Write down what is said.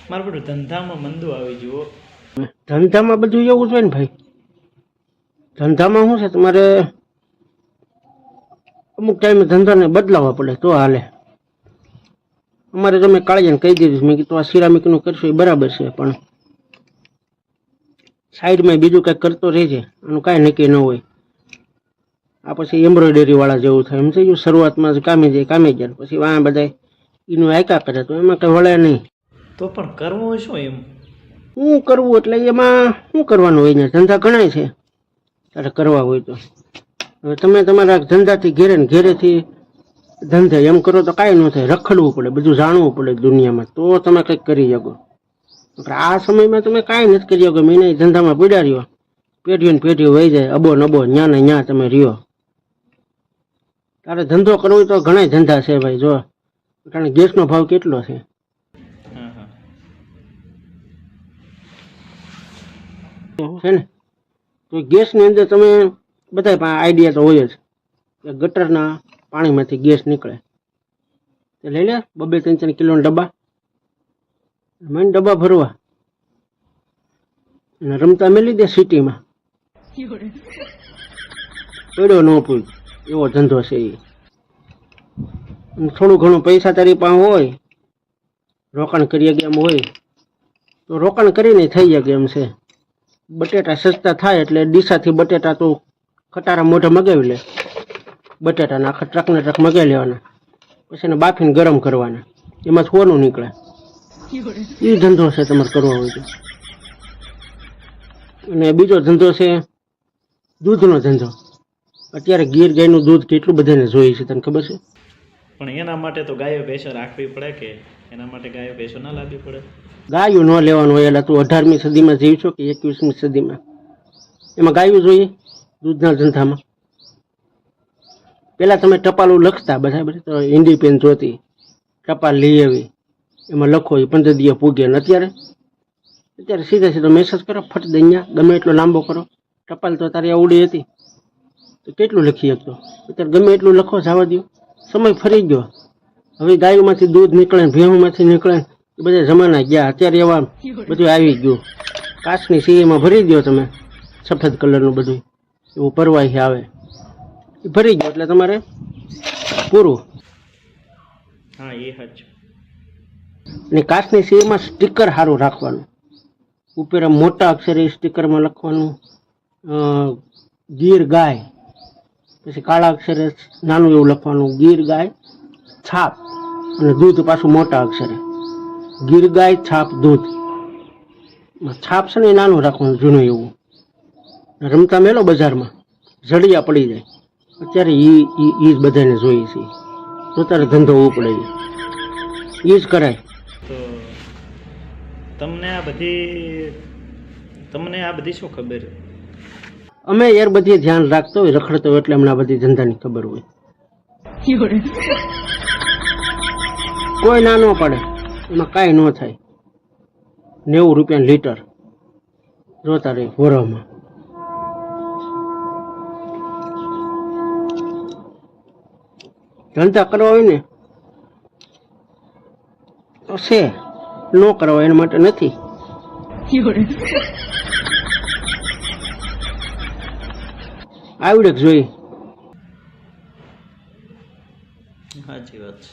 મારે બધું ધંધામાં મંદુ આવી જુઓ. ધંધામાં બધું એવું જ હોય ને ભાઈ. ધંધામાં શું છે, તમારે અમુક ટાઈમે ધંધાને બદલાવવા પડે તો હાલે. અમારે તમે કાળીને કહી દીધું, મેં કીધું આ સિરામિકનું કરશું એ બરાબર છે, પણ સાઈડમાં બીજું કંઈક કરતો રહેજે, આનું કાંઈ નક્કી ન હોય. આ પછી એમ્બ્રોઇડરી વાળા જેવું થાય એમ થઈ ગયું. શરૂઆતમાં કામે જાય પછી આ બધા એનું આયકા કરે તો એમાં કંઈ વળે નહીં. તો પણ કરવું શું એમ? શું કરવું એટલે એમાં શું કરવાનું હોય ને, ધંધા ઘણાય છે તારે કરવા હોય તો. હવે તમે તમારા ધંધાથી ઘેરે ને ઘેરેથી ધંધે એમ કરો તો કાંઈ ન થાય. રખડવું પડે, બધું જાણવું પડે દુનિયામાં, તો તમે કંઈક કરી શકો. આ સમયમાં તમે કાંઈ નથી કરી શકો. મહિના ધંધામાં પીડા રહ્યો, પેઢીઓ ને પેઢીઓ વહી જાય, અબો નબો ન્યા ને ન્યા તમે રહ્યો. તારે ધંધો કરવો હોય તો ઘણા ધંધા છે ભાઈ. જો કારણ ગેસનો ભાવ કેટલો છે. છે ને, તો ગેસની અંદર તમે બધા આઈડિયા તો હોય જ કે ગટરના પાણીમાંથી ગેસ નીકળે. તે લઈ લે 2-3 કિલોના ડબ્બા, મેં ડબ્બા ભરવા અને રમતા મેલી દે સિટીમાં. પડ્યો ન પૂછ એવો ધંધો છે એ. થોડું ઘણું પૈસા તારી પાસે હોય, રોકાણ કરી ગયા એમ હોય તો રોકાણ કરીને થઈ જાય એમ છે. બટેટા સસ્તા થાય એટલે ડીસાથી બટેટા તો ખટારા મોઢે મગાવી લે. બટેટાના આખા ટ્રકને ટ્રક મગાવી લેવાના, પછી એને બાફીને ગરમ કરવાના, એમાં સોનું નીકળે. એ ધંધો છે તમારે કરવો હોય તો. અને બીજો ધંધો છે દૂધનો ધંધો. અત્યારે ગીર ગાયનું દૂધ કેટલું બધાને જોઈએ છે, તને ખબર છે? પણ એના માટે તો ગાયો ભેંસો રાખવી પડે કે એના માટે ગાયો ભેંસો ના લાવવી પડે? ગાયું ન લેવાનું હોય. એટલે તું 18મી સદીમાં જીવ છો કે 21મી સદીમાં? એમાં ગાયું જોઈએ દૂધના ધંધામાં? પેલા તમે ટપાલું લખતા બરાબર, તો ઇન્ડિપેન્ડ જોતી, ટપાલ લઈ આવી, એમાં લખો એ 15 દિવસ પૂગે. ને અત્યારે સીધા મેસેજ કરો, ફટ દઈ ગમે એટલો લાંબો કરો. ટપાલ તો તારી આવડી હતી તો કેટલું લખી શકતો. અત્યારે ગમે એટલું લખો, જવા દો, સમય ફરી ગયો. હવે ગાયોમાંથી દૂધ નીકળે, ભેહુંમાંથી નીકળે, એ બધા જમાના ગયા. અત્યારે એવા બધું આવી ગયું. કાચની સીમાં ભરી દો તમે, સફેદ કલરનું બધું એવું પરવાહી આવે, એ ભરી ગયો એટલે તમારે પૂરું. હા એ જ. અને કાચની સીમાં સ્ટીકર સારું રાખવાનું. ઉપર મોટા અક્ષરે સ્ટીકરમાં લખવાનું ગીર ગાય, પછી કાળા અક્ષરે નાનું એવું લખવાનું ગીર ગાય છાપ, અને દૂધ પાછું મોટા અક્ષરે ગીર ગાય છાપ દૂધ. છાપ છે ને એ નાનું રાખવાનું, જૂનું એવું. રમતા મેલો બજારમાં જડિયા પડી જાય. અત્યારે એ જ બધાને જોઈએ છે, તો તારે ધંધો ઉપડે એ જ કરાય. તો તમને આ બધી શું ખબર? અમે યાર બધી ધ્યાન રાખતો હોય, રખડતો હોય, એટલે અમને આ બધી ધંધાની ખબર હોય. કોઈ ના ન પડે, એમાં કાંઈ ન થાય. 90 રૂપિયા લીટર જોતા રહે વરોમાં. ધંધા કરવા હોય ને તો છે, ન કરવા એના માટે નથી. આવડે જોઈએ. સાચી વાત છે.